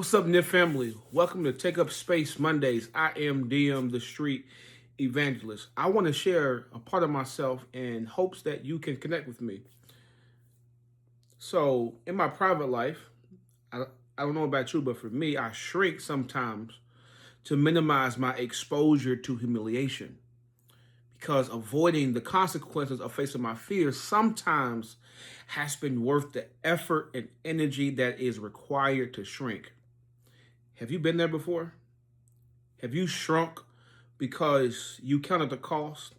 What's up, Knit family? Welcome to Take Up Space Mondays. I am DM, the street evangelist. I want to share a part of myself in hopes that you can connect with me. So, in my private life, I, I don't know about you, but for me, I shrink sometimes to minimize my exposure to humiliation because avoiding the consequences of facing my fears sometimes has been worth the effort and energy that is required to shrink. Have you been there before? Have you shrunk because you counted the cost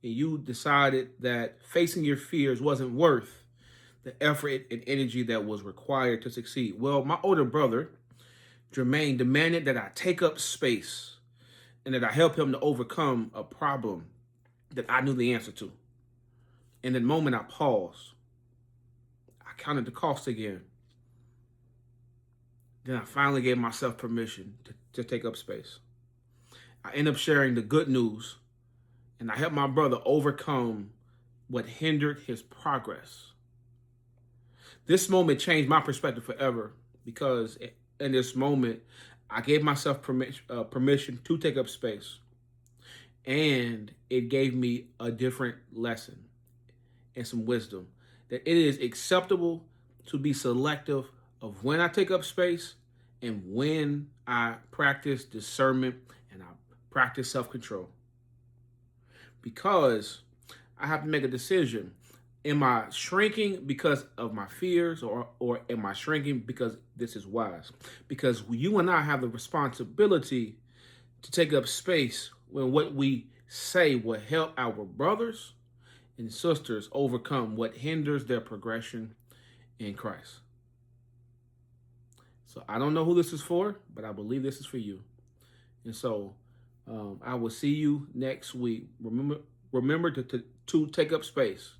and you decided that facing your fears wasn't worth the effort and energy that was required to succeed? Well, my older brother, Jermaine, demanded that I take up space and that I help him to overcome a problem that I knew the answer to. In that moment, I paused. I counted the cost again. Then I finally gave myself permission to take up space. I end up sharing the good news and I helped my brother overcome what hindered his progress. This moment changed my perspective forever because in this moment, I gave myself permission to take up space, and it gave me a different lesson and some wisdom that it is acceptable to be selective of when I take up space and when I practice discernment and I practice self-control, because I have to make a decision. Am I shrinking because of my fears, or am I shrinking because this is wise? Because you and I have the responsibility to take up space when what we say will help our brothers and sisters overcome what hinders their progression in Christ. So I don't know who this is for, but I believe this is for you. And so I will see you next week. Remember to take up space.